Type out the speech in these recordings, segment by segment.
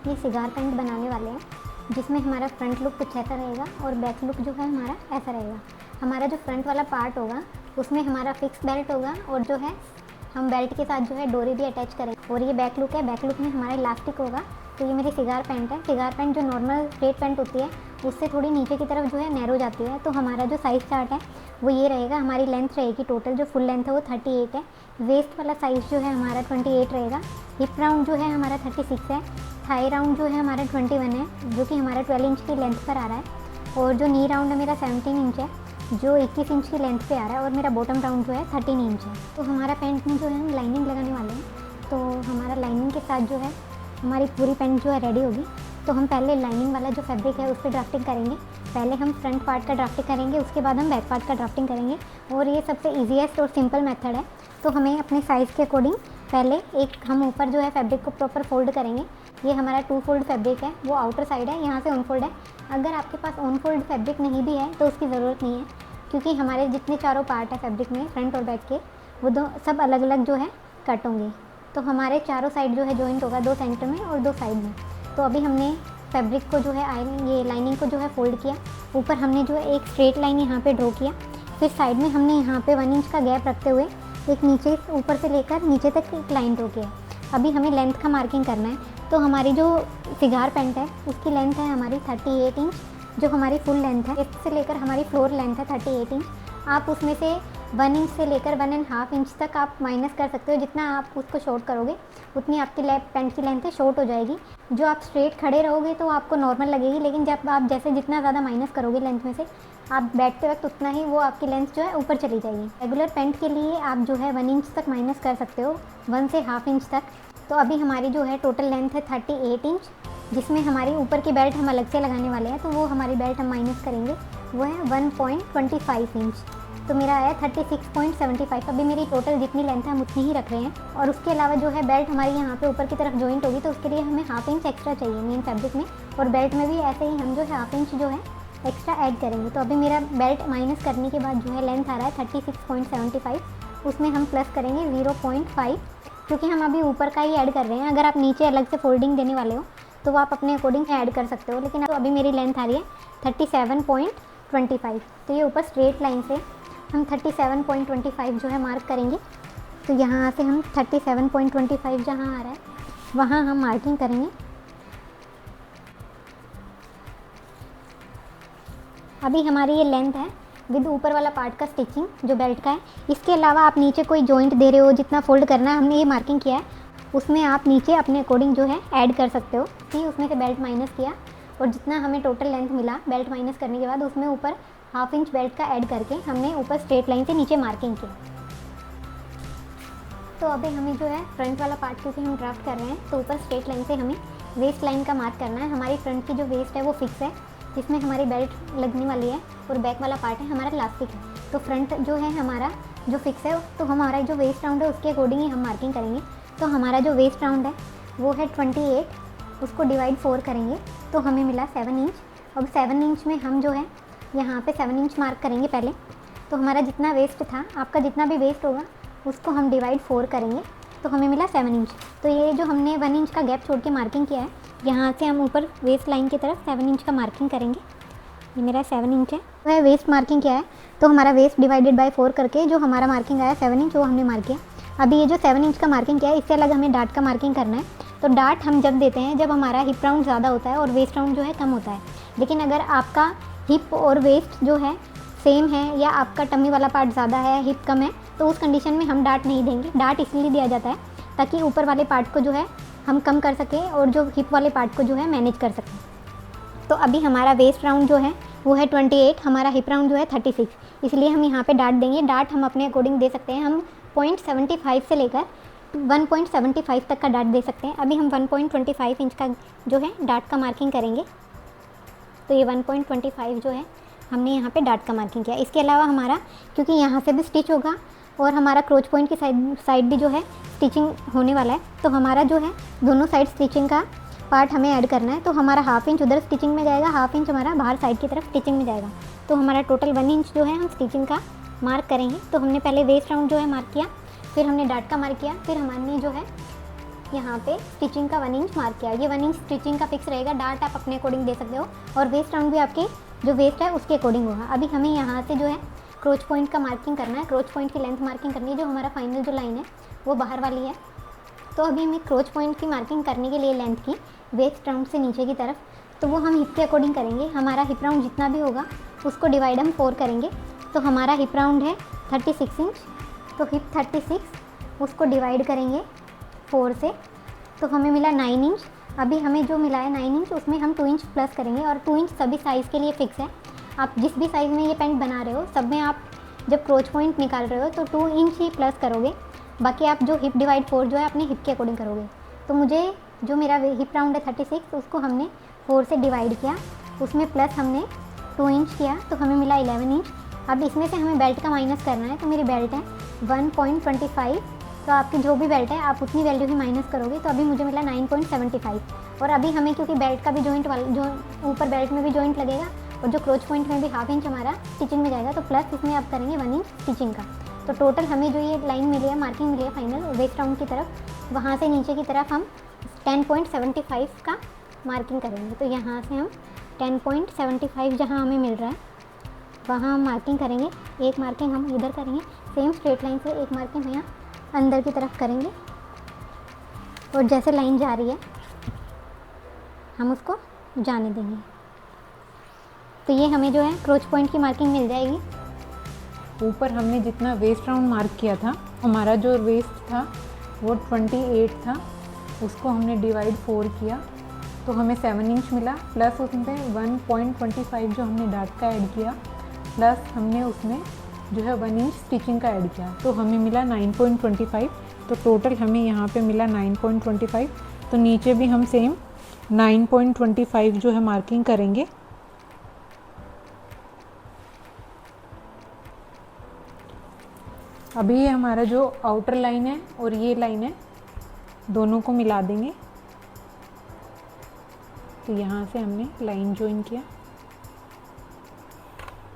ये cigar pant बनाने वाले हैं, जिसमें हमारा फ्रंट लुक कुछ ऐसा रहेगा और बैक लुक जो है हमारा ऐसा रहेगा। हमारा जो फ्रंट वाला पार्ट होगा उसमें हमारा फिक्स बेल्ट होगा और जो है हम बेल्ट के साथ जो है डोरी भी अटैच करेंगे। और ये बैक लुक है, बैक लुक में हमारा इलास्टिक होगा। तो ये मेरी सिगार पैंट है। सिगार पैंट जो नॉर्मल स्ट्रेट पैंट होती है उससे थोड़ी नीचे की तरफ जो है नैरो जाती है। तो हमारा जो साइज़ चार्ट है वो ये रहेगा। हमारी लेंथ रहेगी टोटल जो फुल लेंथ है वो 38 है। वेस्ट वाला साइज़ जो है हमारा 28 रहेगा। हिप राउंड जो है हमारा 36 है। थाई राउंड जो है हमारा 21 है, जो कि हमारा 12 इंच की लेंथ पर आ रहा है। और जो नी राउंड है मेरा 17 इंच है, जो 21 इंच की लेंथ पे आ रहा है। और मेरा बॉटम राउंड जो है 13 इंच है। तो हमारा पैंट में जो है हम लाइनिंग लगाने वाले हैं। तो हमारा लाइनिंग के साथ जो है हमारी पूरी पैंट जो है रेडी होगी। तो हम पहले लाइनिंग वाला जो फैब्रिक है उस पर ड्राफ्टिंग करेंगे। पहले हम फ्रंट पार्ट का ड्राफ्टिंग करेंगे, उसके बाद हम बैक पार्ट का ड्राफ्टिंग करेंगे। और ये सबसे ईजीएस्ट और सिंपल मेथड है। तो हमें अपने साइज़ के अकॉर्डिंग पहले एक हम ऊपर जो है फैब्रिक को प्रॉपर फोल्ड करेंगे। ये हमारा 2 फोल्ड फैब्रिक है, वो आउटर साइड है, यहाँ से ऑन फोल्ड है। अगर आपके पास ऑन फोल्ड फैब्रिक नहीं भी है तो उसकी ज़रूरत नहीं है, क्योंकि हमारे जितने चारों पार्ट है फैब्रिक में, फ्रंट और बैक के, वो दो सब अलग अलग जो है कट होंगे। तो हमारे चारों साइड जो है जॉइंट होगा, 2 सेंटर में और 2 साइड में। तो अभी हमने फैब्रिक को जो है ये लाइनिंग को जो है फोल्ड किया। ऊपर हमने जो है एक स्ट्रेट लाइन यहाँ पे ड्रॉ किया। फिर साइड में हमने यहाँ पे 1 इंच का गैप रखते हुए एक नीचे ऊपर से लेकर नीचे तक एक लाइन ड्रॉ किया। अभी हमें लेंथ का मार्किंग करना है। तो हमारी जो सिगार पैंट है उसकी लेंथ है हमारी 38 इंच, जो हमारी फुल लेंथ है। इस से लेकर हमारी फ्लोर लेंथ है 38 इंच। आप उसमें से 1 इंच से लेकर 1.5 इंच तक आप माइनस कर सकते हो। जितना आप उसको शॉर्ट करोगे उतनी आपकी पैंट की लेंथ शॉर्ट हो जाएगी। जो आप स्ट्रेट खड़े रहोगे तो आपको नॉर्मल लगेगी, लेकिन जब आप जैसे जितना ज़्यादा माइनस करोगे लेंथ में से, आप बैठते वक्त उतना ही वो आपकी लेंथ जो है ऊपर चली जाएगी। रेगुलर पैंट के लिए आप जो है 1 इंच तक माइनस कर सकते हो, 1 से ½ इंच तक। तो अभी हमारी जो है टोटल लेंथ है 38 इंच, जिसमें हमारी ऊपर की बेल्ट हम अलग से लगाने वाले हैं। तो वो हमारी बेल्ट हम माइनस करेंगे, वो है 1.25 इंच। तो मेरा आया 36.75। अभी मेरी टोटल जितनी लेंथ है हम उतनी ही रख रहे हैं। और उसके अलावा जो है बेल्ट हमारी यहाँ पे ऊपर की तरफ जॉइंट होगी, तो उसके लिए हमें ½ इंच एक्स्ट्रा चाहिए मेन फैब्रिक में। और बेल्ट में भी ऐसे ही हम जो है ½ इंच जो है एक्स्ट्रा ऐड करेंगे। तो अभी मेरा बेल्ट माइनस करने के बाद जो है लेंथ आ रहा है 36.75। उसमें हम प्लस करेंगे 0.5, क्योंकि हम अभी ऊपर का ही ऐड कर रहे हैं। अगर आप नीचे अलग से फोल्डिंग देने वाले हो तो वो आप अपने अकॉर्डिंग ऐड कर सकते हो। लेकिन अभी मेरी लेंथ आ रही है 37.25। तो ये ऊपर स्ट्रेट लाइन से हम 37.25 जो है मार्क करेंगे। तो यहाँ से हम 37.25 जहाँ आ रहा है वहाँ हम मार्किंग करेंगे। अभी हमारी ये लेंथ है विद ऊपर वाला पार्ट का स्टिचिंग जो बेल्ट का है। इसके अलावा आप नीचे कोई जॉइंट दे रहे हो, जितना फोल्ड करना है हमने ये मार्किंग किया है, उसमें आप नीचे अपने अकॉर्डिंग जो है ऐड कर सकते हो। कि उसमें से बेल्ट माइनस किया और जितना हमें टोटल लेंथ मिला बेल्ट माइनस करने के बाद, उसमें ऊपर ½ इंच बेल्ट का ऐड करके हमने ऊपर स्ट्रेट लाइन से नीचे मार्किंग की। तो अभी हमें जो है फ्रंट वाला पार्ट, क्योंकि हम ड्राफ्ट कर रहे हैं, तो ऊपर स्ट्रेट लाइन से हमें वेस्ट लाइन का मार्क करना है। हमारी फ्रंट की जो वेस्ट है वो फिक्स है, जिसमें हमारी बेल्ट लगने वाली है। और बैक वाला पार्ट है हमारा इलास्टिक है। तो फ्रंट जो है हमारा जो फिक्स है, तो हमारा जो वेस्ट राउंड है उसके अकॉर्डिंग ही हम मार्किंग करेंगे। तो हमारा जो वेस्ट राउंड है वो है 28, उसको डिवाइड 4 करेंगे तो हमें मिला 7 इंच। अब 7 इंच में हम जो है यहाँ पे 7 इंच मार्क करेंगे पहले। तो हमारा जितना वेस्ट था, आपका जितना भी वेस्ट होगा उसको हम डिवाइड 4 करेंगे तो हमें मिला 7 इंच। तो ये जो हमने 1 इंच का गैप छोड़ के मार्किंग किया है, यहाँ से हम ऊपर वेस्ट लाइन की तरफ 7 इंच का मार्किंग करेंगे। ये मेरा 7 इंच है। तो है वेस्ट मार्किंग किया है, तो हमारा वेस्ट डिवाइडेड बाय 4 करके जो हमारा मार्किंग आया 7 इंच वो हमने मार्क किया। अभी ये जो 7 इंच का मार्किंग किया है, इससे अलग हमें डार्ट का मार्किंग करना है। तो डार्ट हम जब देते हैं जब हमारा हिप राउंड ज़्यादा होता है और वेस्ट राउंड जो है कम होता है। लेकिन अगर आपका हिप और वेस्ट जो है सेम है, या आपका टमी वाला पार्ट ज़्यादा है हिप कम है, तो उस कंडीशन में हम डार्ट नहीं देंगे। डार्ट इसलिए दिया जाता है ताकि ऊपर वाले पार्ट को जो है हम कम कर सकें और जो हिप वाले पार्ट को जो है मैनेज कर सकें। तो अभी हमारा वेस्ट राउंड जो है वो है 28, हमारा हिप राउंड जो है 36, इसलिए हम यहाँ पे डार्ट देंगे। डार्ट हम अपने अकॉर्डिंग दे सकते हैं। हम 0.75 से लेकर 1.75 तक का डार्ट दे सकते हैं। अभी हम 1.25 इंच का जो है डार्ट का मार्किंग करेंगे। तो ये 1.25 जो है हमने यहाँ पे डार्ट का मार्किंग किया। इसके अलावा हमारा, क्योंकि यहाँ से भी स्टिच होगा और हमारा क्रोच पॉइंट की साइड भी जो है स्टिचिंग होने वाला है, तो हमारा जो है दोनों साइड स्टिचिंग का पार्ट हमें ऐड करना है। तो हमारा ½ इंच उधर स्टिचिंग में जाएगा, ½ इंच हमारा बाहर साइड की तरफ स्टिचिंग में जाएगा। तो हमारा टोटल 1 इंच जो है हम स्टिचिंग का मार्क करेंगे। तो हमने पहले वेस्ट राउंड जो है मार्क किया, फिर हमने डार्ट का मार्क किया, फिर हमने जो है यहाँ पे स्टिचिंग का 1 इंच मार्क किया। ये 1 इंच स्टिचिंग का फिक्स रहेगा, डार्ट आप अपने अकॉर्डिंग दे सकते हो और वेस्ट राउंड भी आपके जो वेस्ट है उसके अकॉर्डिंग होगा। अभी हमें यहाँ से जो है क्रोच पॉइंट का मार्किंग करना है, क्रोच पॉइंट की लेंथ मार्किंग करनी है। जो हमारा फाइनल जो लाइन है वो बाहर वाली है। तो अभी हमें क्रोच पॉइंट की मार्किंग करने के लिए लेंथ की वेस्ट राउंड से नीचे की तरफ, तो वो हम हिप के अकॉर्डिंग करेंगे। हमारा हिप राउंड जितना भी होगा उसको डिवाइड हम 4 करेंगे। तो हमारा हिप राउंड है 36 इंच, तो हिप 36 उसको डिवाइड करेंगे 4 से, तो हमें मिला 9 इंच। अभी हमें जो मिला है 9 इंच उसमें हम 2 इंच प्लस करेंगे, और 2 इंच सभी साइज़ के लिए फ़िक्स है। आप जिस भी साइज़ में ये पैंट बना रहे हो सब में आप जब क्रोच पॉइंट निकाल रहे हो तो 2 इंच ही प्लस करोगे, बाकी आप जो हिप डिवाइड 4 जो है अपने हिप के अकॉर्डिंग करोगे। तो मुझे जो मेरा हिप राउंड है 36, उसको हमने 4 से डिवाइड किया, उसमें प्लस हमने 2 इंच किया, तो हमें मिला 11 इंच। अब इसमें से हमें बेल्ट का माइनस करना है, तो मेरी बेल्ट है 1.25, तो आपकी जो भी बेल्ट है आप उतनी वैल्यू ही माइनस करोगे। तो अभी मुझे मिला 9.75। और अभी हमें क्योंकि बेल्ट का भी जॉइंट वाला जो ऊपर बेल्ट में भी जॉइंट लगेगा और जो क्रोच पॉइंट में भी ½ इंच हमारा स्टिचिंग में जाएगा, तो प्लस इसमें आप करेंगे 1 इंच स्टिचिंग का। तो टोटल हमें जो ये लाइन मिली है, मार्किंग मिली है फाइनल वेस्ट राउंड की तरफ, वहाँ से नीचे की तरफ हम 10.75 का मार्किंग करेंगे। तो यहाँ से हम 10.75 जहाँ हमें मिल रहा है वहाँ हम मार्किंग करेंगे। एक मार्किंग हम इधर करेंगे, सेम स्ट्रेट लाइन से एक मार्किंग यहाँ अंदर की तरफ करेंगे, और जैसे लाइन जा रही है हम उसको जाने देंगे। तो ये हमें जो है क्रोच पॉइंट की मार्किंग मिल जाएगी। ऊपर हमने जितना वेस्ट राउंड मार्क किया था, हमारा जो वेस्ट था वो 28 था, उसको हमने डिवाइड 4 किया तो हमें 7 इंच मिला, प्लस उसमें 1.25 जो हमने डार्ट का ऐड किया, प्लस हमने उसमें जो है 1 इंच स्टिचिंग का ऐड किया, तो हमें मिला 9.25। तो टोटल हमें यहाँ पे मिला 9.25। तो नीचे भी हम सेम 9.25 जो है मार्किंग करेंगे। अभी ये हमारा जो आउटर लाइन है और ये लाइन है दोनों को मिला देंगे। तो यहाँ से हमने लाइन ज्वाइन किया।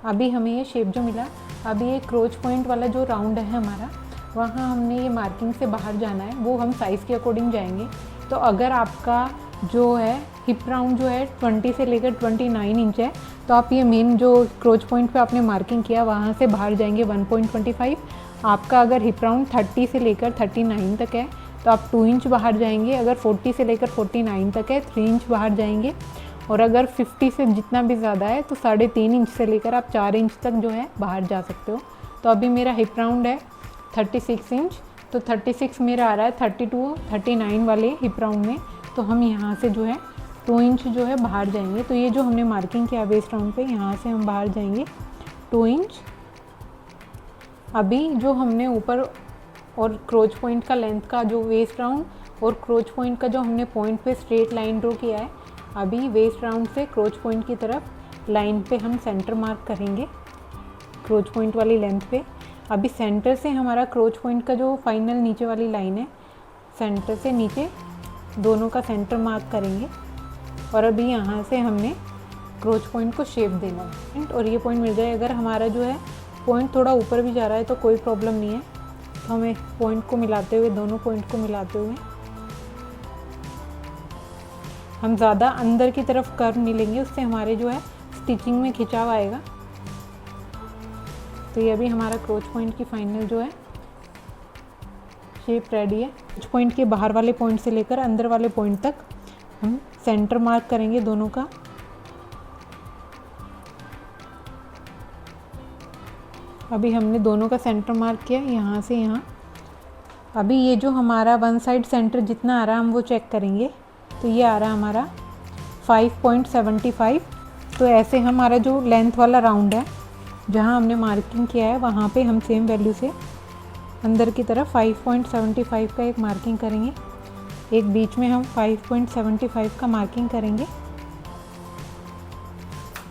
अभी हमें ये शेप जो मिला, अभी ये क्रोच पॉइंट वाला जो राउंड है हमारा, वहाँ हमने ये मार्किंग से बाहर जाना है, वो हम साइज़ के अकॉर्डिंग जाएंगे। तो अगर आपका जो है हिप राउंड जो है 20 से लेकर 29 इंच है, तो आप ये मेन जो क्रोच पॉइंट पे आपने मार्किंग किया वहाँ से बाहर जाएंगे 1.25। आपका अगर हिप राउंड 30 से लेकर 39 तक है तो आप 2 इंच बाहर जाएंगे। अगर 40 से लेकर 49 तक है 3 इंच बाहर जाएंगे। और अगर 50 से जितना भी ज़्यादा है तो 3.5 इंच से लेकर आप 4 इंच तक जो है बाहर जा सकते हो। तो अभी मेरा हिप राउंड है 36 इंच, तो 36 मेरा आ रहा है 32 39 वाले हिप राउंड में। तो हम यहाँ से जो है 2 इंच जो है बाहर जाएंगे। तो ये जो हमने मार्किंग किया वेस्ट राउंड पे, यहाँ से हम बाहर जाएंगे 2 इंच। अभी जो हमने ऊपर और क्रोच पॉइंट का लेंथ का जो वेस्ट राउंड और क्रोच पॉइंट का जो हमने पॉइंट पे स्ट्रेट लाइन ड्रॉ किया है, अभी वेस्ट राउंड से क्रोच पॉइंट की तरफ लाइन पे हम सेंटर मार्क करेंगे क्रोच पॉइंट वाली लेंथ पे। अभी सेंटर से हमारा क्रोच पॉइंट का जो फाइनल नीचे वाली लाइन है, सेंटर से नीचे दोनों का सेंटर मार्क करेंगे। और अभी यहाँ से हमने क्रोच पॉइंट को शेप देना है और ये पॉइंट मिल जाए। अगर हमारा जो है पॉइंट थोड़ा ऊपर भी जा रहा है तो कोई प्रॉब्लम नहीं है। तो हमें पॉइंट को मिलाते हुए, दोनों पॉइंट को मिलाते हुए हम ज़्यादा अंदर की तरफ कर्व नहीं लेंगे, उससे हमारे जो है स्टिचिंग में खिंचाव आएगा। तो ये अभी हमारा क्रोच पॉइंट की फाइनल जो है शेप रेडी है। क्रोच पॉइंट के बाहर वाले पॉइंट से लेकर अंदर वाले पॉइंट तक हम सेंटर मार्क करेंगे दोनों का। अभी हमने दोनों का सेंटर मार्क किया यहाँ से यहाँ। अभी ये जो हमारा वन साइड सेंटर जितना आ रहा है हम वो चेक करेंगे। तो ये आ रहा है हमारा 5.75। तो ऐसे हमारा जो लेंथ वाला राउंड है जहाँ हमने मार्किंग किया है वहाँ पे हम सेम वैल्यू से अंदर की तरफ 5.75 का एक मार्किंग करेंगे। एक बीच में हम 5.75 का मार्किंग करेंगे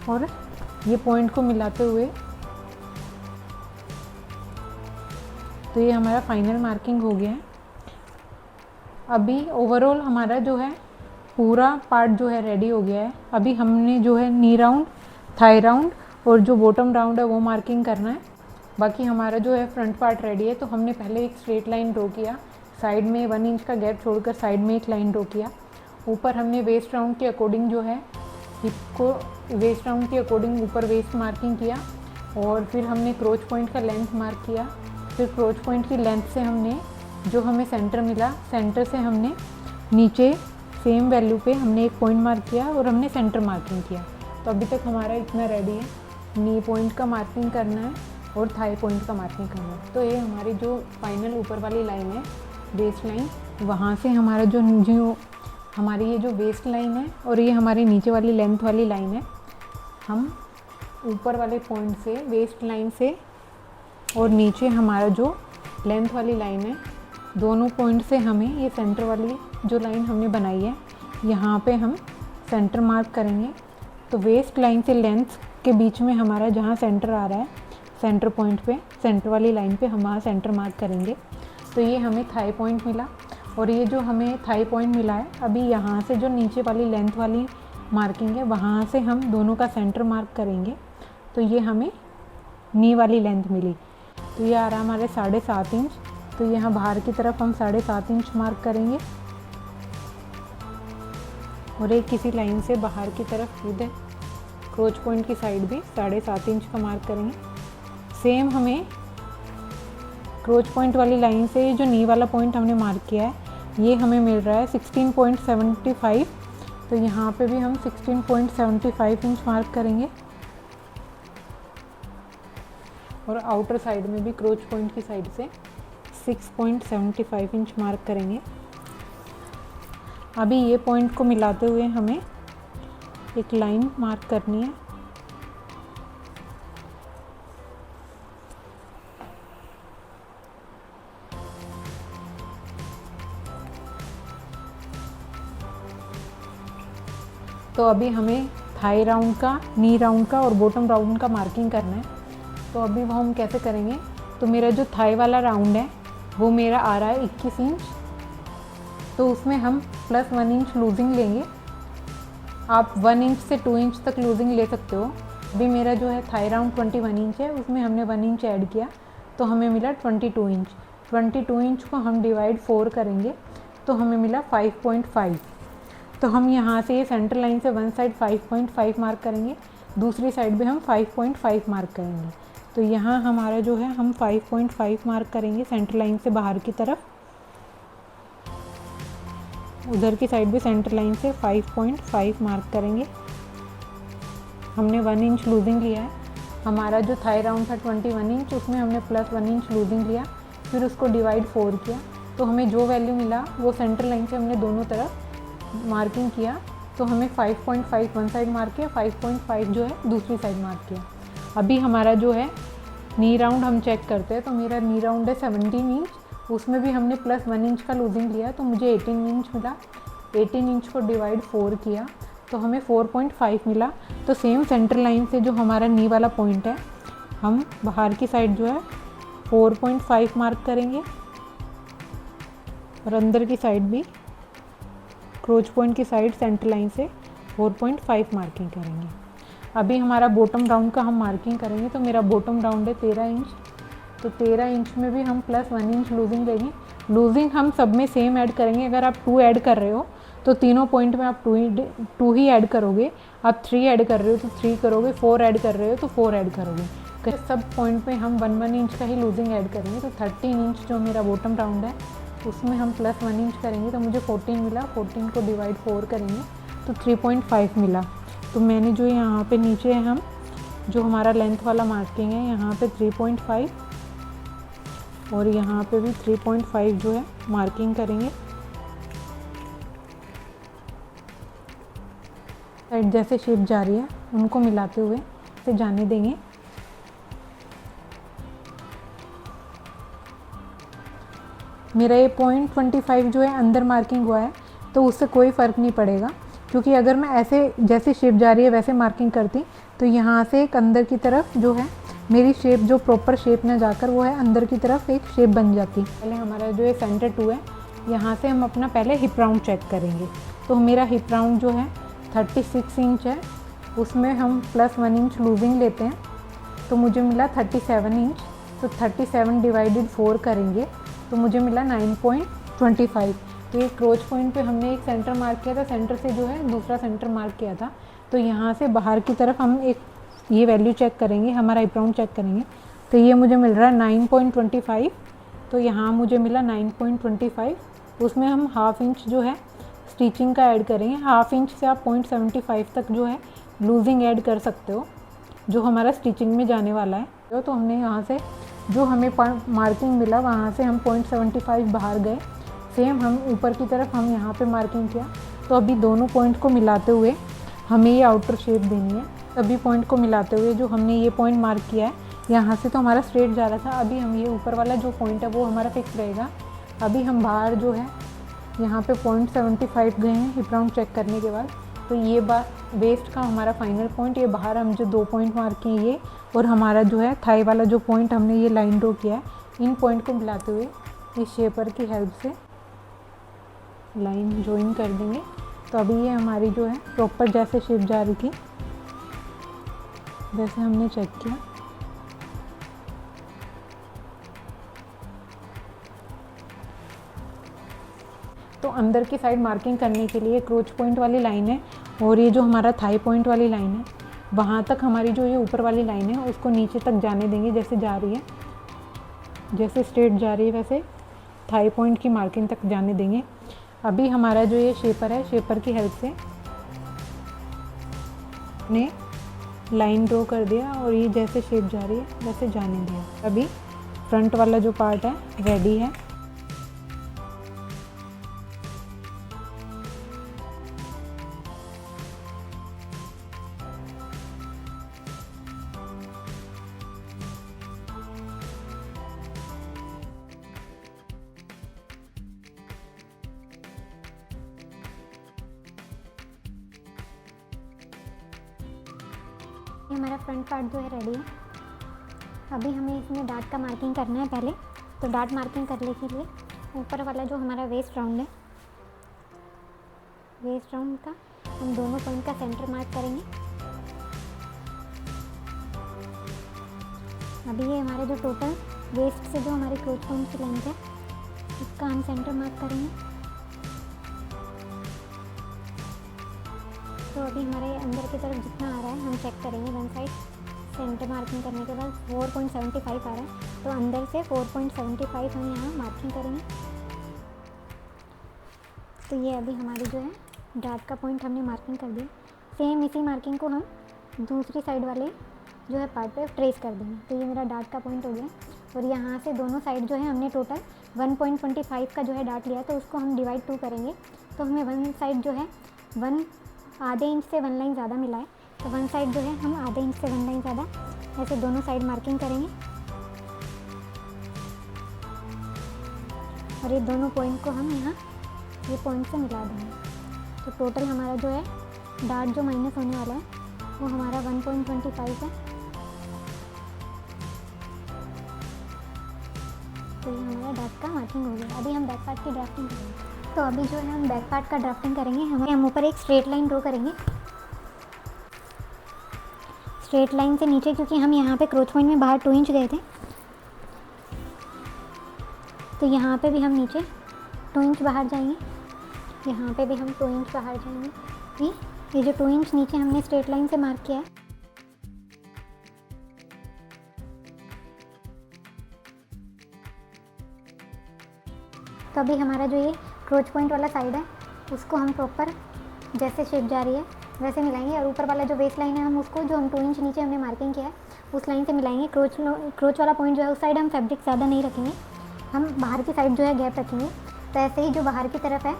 और ये पॉइंट को मिलाते हुए तो ये हमारा फाइनल मार्किंग हो गया है। अभी ओवरऑल हमारा जो है पूरा पार्ट जो है रेडी हो गया है। अभी हमने जो है नी राउंड, थाई राउंड और जो बॉटम राउंड है वो मार्किंग करना है। बाकी हमारा जो है फ्रंट पार्ट रेडी है। तो हमने पहले एक स्ट्रेट लाइन ड्रॉ किया, साइड में 1 इंच का गैप छोड़कर साइड में एक लाइन ड्रॉ किया। ऊपर हमने वेस्ट राउंड के अकॉर्डिंग जो है हिप को वेस्ट राउंड के अकॉर्डिंग ऊपर वेस्ट मार्किंग किया और फिर हमने क्रोच पॉइंट का लेंथ मार्क किया। फिर क्रोच पॉइंट की लेंथ से हमने जो हमें सेंटर मिला, सेंटर से हमने नीचे सेम वैल्यू पे हमने एक पॉइंट मार्क किया और हमने सेंटर मार्किंग किया। तो अभी तक हमारा इतना रेडी है। नी पॉइंट का मार्किंग करना है और थाई पॉइंट का मार्किंग करना है। तो ये हमारी जो फाइनल ऊपर वाली लाइन है वेस्ट लाइन, वहाँ से हमारा जो हमारी ये जो वेस्ट लाइन है और ये हमारी नीचे वाली लेंथ वाली लाइन है, हम ऊपर वाले पॉइंट से वेस्ट लाइन से और नीचे हमारा जो लेंथ वाली लाइन है, दोनों पॉइंट से हमें ये सेंटर वाली जो लाइन हमने बनाई है यहाँ पे हम सेंटर मार्क करेंगे। तो वेस्ट लाइन से लेंथ के बीच में हमारा जहाँ सेंटर आ रहा है, सेंटर पॉइंट पे, सेंटर वाली लाइन पे हम वहाँ सेंटर मार्क करेंगे। तो ये हमें थाई पॉइंट मिला और ये जो हमें थाई पॉइंट मिला है, अभी यहाँ से जो नीचे वाली लेंथ वाली मार्किंग है वहाँ से हम दोनों का सेंटर मार्क करेंगे। तो ये हमें नी वाली लेंथ मिली। तो ये आ रहा हमारे 7.5 इंच। तो यहाँ बाहर की तरफ हम 7.5 इंच मार्क करेंगे और एक किसी लाइन से बाहर की तरफ इधर क्रोच पॉइंट की साइड भी 7.5 इंच का मार्क करेंगे। सेम हमें क्रोच पॉइंट वाली लाइन से जो नी वाला पॉइंट हमने मार्क किया है ये हमें मिल रहा है 16.75। तो यहाँ पे भी हम 16.75 इंच मार्क करेंगे और आउटर साइड में भी क्रोच पॉइंट की साइड से 6.75 इंच मार्क करेंगे। अभी ये पॉइंट को मिलाते हुए हमें एक लाइन मार्क करनी है। तो अभी हमें थाई राउंड का, नी राउंड का और बॉटम राउंड का मार्किंग करना है। तो अभी वो हम कैसे करेंगे, तो मेरा जो थाई वाला राउंड है वो मेरा आ रहा है 21 इंच। तो उसमें हम +1 इंच लूजिंग लेंगे। आप 1 इंच से 2 इंच तक लूजिंग ले सकते हो। अभी मेरा जो है थाई राउंड 21 इंच है, उसमें हमने 1 इंच ऐड किया तो हमें मिला 22 इंच। 22 इंच को हम डिवाइड 4 करेंगे तो हमें मिला 5.5। तो हम यहाँ से ये सेंटर लाइन से वन साइड 5.5 मार्क करेंगे, दूसरी साइड भी हम 5.5 मार्क करेंगे। तो यहाँ हमारा जो है हम 5.5 मार्क करेंगे सेंटर लाइन से बाहर की तरफ। उधर की साइड भी सेंटर लाइन से 5.5 मार्क करेंगे। हमने 1 इंच लूजिंग लिया है। हमारा जो थाई राउंड था 21 इंच, उसमें हमने +1 इंच लूजिंग लिया, फिर उसको डिवाइड 4 किया। तो हमें जो वैल्यू मिला वो सेंटर लाइन से हमने दोनों तरफ मार्किंग किया। तो हमें 5.5 वन साइड मार्क किया, 5.5 जो है दूसरी साइड मार्क किया। अभी हमारा जो है नी राउंड हम चेक करते हैं। तो मेरा नी राउंड है 17 इंच, उसमें भी हमने +1 इंच का लूजिंग लिया तो मुझे 18 इंच मिला। 18 इंच को डिवाइड 4 किया तो हमें 4.5 मिला। तो सेम सेंटर लाइन से जो हमारा नी वाला पॉइंट है, हम बाहर की साइड जो है 4.5 मार्क करेंगे और अंदर की साइड भी क्रोच पॉइंट की साइड सेंटर लाइन से 4.5 मार्किंग करेंगे। अभी हमारा बॉटम राउंड का हम मार्किंग करेंगे। तो मेरा बॉटम राउंड है 13 इंच। तो 13 इंच में भी हम +1 इंच लूजिंग लेंगे। लूजिंग हम सब में सेम ऐड करेंगे। अगर आप 2 ऐड कर रहे हो तो तीनों पॉइंट में आप 2 ही ऐड करोगे। आप 3 ऐड कर रहे हो तो 3 करोगे, 4 ऐड कर रहे हो तो 4 ऐड करोगे। सब पॉइंट में हम 1 इंच का ही लूजिंग ऐड करेंगे। तो 13 इंच जो मेरा बॉटम राउंड है उसमें हम +1 इंच करेंगे तो मुझे 14 मिला। 14 को डिवाइड 4 करेंगे तो 3.5 मिला। तो मैंने जो यहाँ पे नीचे हम जो हमारा लेंथ वाला मार्किंग है यहाँ पे 3.5 और यहाँ पे भी 3.5 जो है मार्किंग करेंगे। साइड जैसे शेप जा रही है उनको मिलाते हुए इसे जाने देंगे। मेरा ये 0.25 जो है अंदर मार्किंग हुआ है तो उससे कोई फ़र्क नहीं पड़ेगा, क्योंकि अगर मैं ऐसे जैसे शेप जा रही है वैसे मार्किंग करती तो यहाँ से एक अंदर की तरफ जो है मेरी शेप जो प्रॉपर शेप में जाकर वो है अंदर की तरफ एक शेप बन जाती। पहले हमारा जो है सेंटर 2 है, यहाँ से हम अपना पहले हिप राउंड चेक करेंगे। तो मेरा हिप राउंड जो है 36 इंच है, उसमें हम +1 इंच लूजिंग लेते हैं तो मुझे मिला 37 इंच। तो 37 डिवाइडेड 4 करेंगे तो मुझे मिला 9.3 25। तो ये क्रोच पॉइंट पे हमने एक सेंटर मार्क किया था, सेंटर से जो है दूसरा सेंटर मार्क किया था। तो यहाँ से बाहर की तरफ हम एक ये वैल्यू चेक करेंगे, हमारा हिप राउंड चेक करेंगे। तो ये मुझे मिल रहा है 9.25। तो यहाँ मुझे मिला 9.25। उसमें हम हाफ इंच जो है स्टिचिंग का ऐड करेंगे। हाफ इंच से आप 0.75 तक जो है लूजिंग ऐड कर सकते हो, जो हमारा स्टिचिंग में जाने वाला है। तो हमने यहाँ से जो हमें मार्किंग मिला वहाँ से हम 0.75 बाहर गए। सेम हम ऊपर की तरफ हम यहाँ पे मार्किंग किया। तो अभी दोनों पॉइंट को मिलाते हुए हमें ये आउटर शेप देनी है। सभी पॉइंट को मिलाते हुए जो हमने ये पॉइंट मार्क किया है, यहाँ से तो हमारा स्ट्रेट जा रहा था, अभी हम ये ऊपर वाला जो पॉइंट है वो हमारा फिक्स रहेगा। अभी हम बाहर जो है यहाँ पे 0.75 गए हैं हिप राउंड चेक करने के बाद। तो ये वेस्ट का हमारा फाइनल पॉइंट, ये बाहर हम जो 2 पॉइंट मार्क किए ये, और हमारा जो है थाई वाला जो पॉइंट हमने ये लाइन ड्रॉ किया है, इन पॉइंट को मिलाते हुए इस शेपर की हेल्प से लाइन ज्वाइन कर देंगे। तो अभी ये हमारी जो है प्रॉपर जैसे शेप जा रही थी जैसे हमने चेक किया। तो अंदर की साइड मार्किंग करने के लिए क्रोच पॉइंट वाली लाइन है, और ये जो हमारा थाई पॉइंट वाली लाइन है वहाँ तक हमारी जो ये ऊपर वाली लाइन है उसको नीचे तक जाने देंगे। जैसे जा रही है, जैसे स्ट्रेट जा रही है वैसे थाई पॉइंट की मार्किंग तक जाने देंगे। अभी हमारा जो ये शेपर है, शेपर की हेल्प से ने लाइन ड्रॉ कर दिया, और ये जैसे शेप जा रही है वैसे जाने दिया। अभी फ्रंट वाला जो पार्ट है रेडी है। ये हमारा फ्रंट पार्ट जो है रेडी है। अभी हमें इसमें डार्ट का मार्किंग करना है पहले। तो डार्ट मार्किंग करने के लिए ऊपर वाला जो हमारा वेस्ट राउंड है, वेस्ट राउंड का हम दोनों पॉइंट का सेंटर मार्क करेंगे। अभी ये हमारे जो टोटल वेस्ट से जो हमारी क्रोच पॉइंट की लेंथ है उसका हम सेंटर मार्क करेंगे। तो अभी हमारे अंदर की तरफ जितना आ रहा है हम चेक करेंगे। वन साइड सेंटर मार्किंग करने के बाद 4.75 आ रहा है, तो अंदर से 4.75 हम यहाँ मार्किंग करेंगे। तो ये अभी हमारी जो है डार्ट का पॉइंट हमने मार्किंग कर दिया। सेम इसी मार्किंग को हम दूसरी साइड वाले जो है पार्ट पे ट्रेस कर देंगे। तो ये मेरा डार्ट का पॉइंट हो गया, और यहाँ से दोनों साइड जो है हमने टोटल 1.25 का जो है डार्ट लिया, तो उसको हम डिवाइड 2 करेंगे। तो हमें वन साइड जो है आधे इंच से 1 लाइन ज़्यादा मिला है, तो वन साइड जो है हम आधे इंच से 1 लाइन ज़्यादा ऐसे दोनों साइड मार्किंग करेंगे, और ये दोनों पॉइंट को हम यहाँ ये पॉइंट से मिला देंगे। तो टोटल हमारा जो है डार्ट जो माइनस होने वाला है वो हमारा 1.25 है। तो ये हमारा डार्ट का मार्किंग हो गया। अभी हम बैक पार्ट की ड्राफ्टिंग करेंगे। तो अभी जो है हम बैक पार्ट का ड्राफ्टिंग करेंगे। हम ऊपर एक स्ट्रेट लाइन ड्रॉ करेंगे। स्ट्रेट लाइन से नीचे, क्योंकि हम यहाँ पे क्रोच पॉइंट में बाहर 2 इंच गए थे, तो यहाँ पे भी हम नीचे 2 इंच बाहर जाएंगे। यहाँ पे भी हम 2 इंच बाहर जाएंगे। ये जो 2 इंच नीचे हमने स्ट्रेट लाइन से मार्क किया है, तो अभी हमारा जो ये क्रोच पॉइंट वाला साइड है उसको हम प्रॉपर जैसे शेप जा रही है वैसे मिलाएंगे, और ऊपर वाला जो वेस्ट लाइन है हम उसको जो हम 2 इंच नीचे हमने मार्किंग किया है उस लाइन से मिलाएंगे। क्रोच वाला पॉइंट जो है उस साइड हम फैब्रिक ज़्यादा नहीं रखेंगे, हम बाहर की साइड जो है गैप रखेंगे। तो ऐसे ही जो बाहर की तरफ है,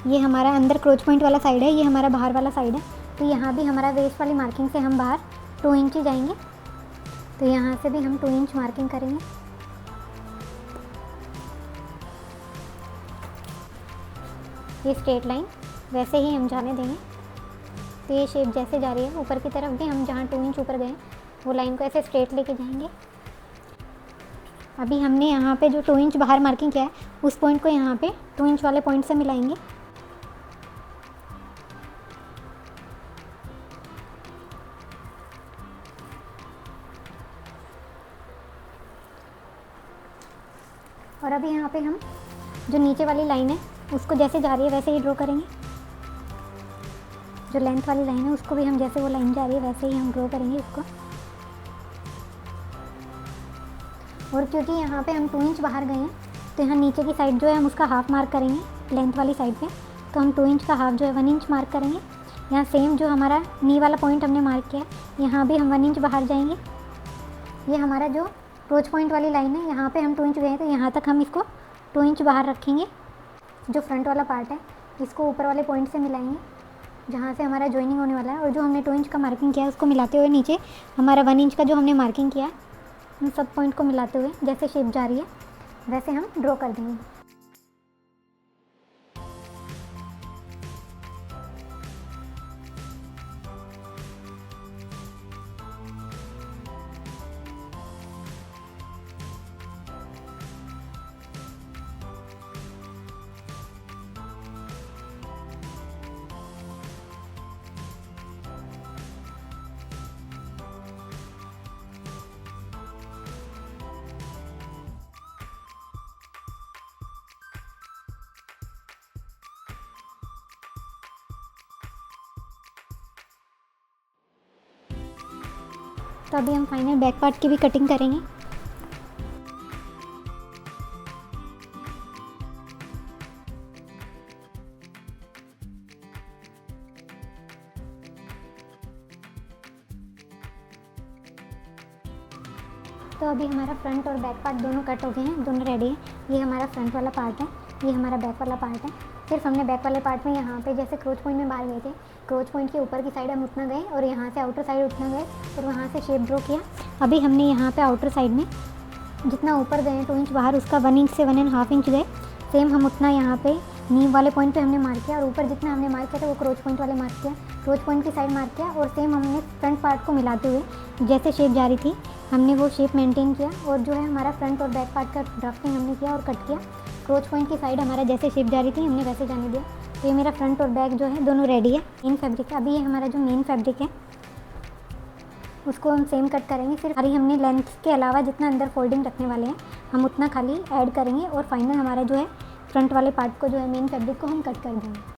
ये हमारा अंदर क्रोच पॉइंट वाला साइड है, ये हमारा बाहर वाला साइड है। तो यहाँ भी हमारा वेस्ट वाली मार्किंग से हम बाहर 2 इंच ही जाएंगे। तो यहाँ से भी हम 2 इंच मार्किंग करेंगे। ये स्ट्रेट लाइन वैसे ही हम जाने देंगे। तो ये शेप जैसे जा रही है ऊपर की तरफ भी हम जहाँ 2 इंच ऊपर गए वो लाइन को ऐसे स्ट्रेट लेके जाएंगे। अभी हमने यहाँ पे जो 2 इंच बाहर मार्किंग किया है उस पॉइंट को यहाँ पे 2 इंच वाले पॉइंट से मिलाएंगे। और अभी यहाँ पे हम जो नीचे वाली लाइन है उसको जैसे जा रही है वैसे ही ड्रॉ करेंगे। जो लेंथ वाली लाइन है उसको भी हम जैसे वो लाइन जा रही है वैसे ही हम ड्रॉ करेंगे इसको। और क्योंकि यहाँ पे हम 2 इंच बाहर गए हैं तो यहाँ नीचे की साइड जो है हम उसका हाफ मार्क करेंगे लेंथ वाली साइड पे। तो हम 2 इंच का हाफ जो है 1 इंच मार्क करेंगे। यहाँ सेम जो हमारा नी वाला पॉइंट हमने मार्क किया है यहाँ भी हम 1 इंच बाहर जाएंगे। ये हमारा जो क्रोच पॉइंट वाली लाइन है यहाँ पे हम 2 इंच गए तो यहाँ तक हम इसको 2 इंच बाहर रखेंगे। जो फ्रंट वाला पार्ट है इसको ऊपर वाले पॉइंट से मिलाएंगे जहाँ से हमारा जॉइनिंग होने वाला है, और जो हमने 2 इंच का मार्किंग किया है उसको मिलाते हुए नीचे हमारा 1 इंच का जो हमने मार्किंग किया है उन सब पॉइंट को मिलाते हुए जैसे शेप जा रही है वैसे हम ड्रॉ कर देंगे। तो अभी हम फाइनल बैक पार्ट की भी कटिंग करेंगे। तो अभी हमारा फ्रंट और बैक पार्ट दोनों कट हो गए हैं, दोनों रेडी है। ये हमारा फ्रंट वाला पार्ट है, ये हमारा बैक वाला पार्ट है। सिर्फ हमने बैक वाले पार्ट में यहाँ पे जैसे क्रोच पॉइंट में बाहर गए थे, क्रोच पॉइंट के ऊपर की साइड हम उतना गए और यहाँ से आउटर साइड उतना गए और वहाँ से शेप ड्रॉ किया। अभी हमने यहाँ पे आउटर साइड में जितना ऊपर गए 2 इंच बाहर उसका 1 इंच से 1.5 इंच गए। सेम हम उतना यहाँ पे नी वाले पॉइंट पे हमने मार्क किया और ऊपर जितना हमने मार्क किया था वो क्रोच पॉइंट वाले मार्क किया, क्रोच पॉइंट की साइड मार्क किया। और सेम हमने फ्रंट पार्ट को मिलाते हुए जैसे शेप जा रही थी हमने वो शेप मेंटेन किया। और जो है हमारा फ्रंट और बैक पार्ट का ड्राफ्टिंग हमने किया और कट किया। क्रोच पॉइंट की साइड हमारा जैसे शेप जा रही थी हमने वैसे जाने दिया। तो ये मेरा फ्रंट और बैक जो है दोनों रेडी है। मेन फैब्रिक है, अभी ये हमारा जो मेन फैब्रिक है उसको हम सेम कट करेंगे। सिर्फ अभी हमने लेंथ के अलावा जितना अंदर फोल्डिंग रखने वाले हैं हम उतना खाली ऐड करेंगे और फाइनल हमारा जो है फ्रंट वाले पार्ट को जो है मेन फैब्रिक को हम कट कर देंगे।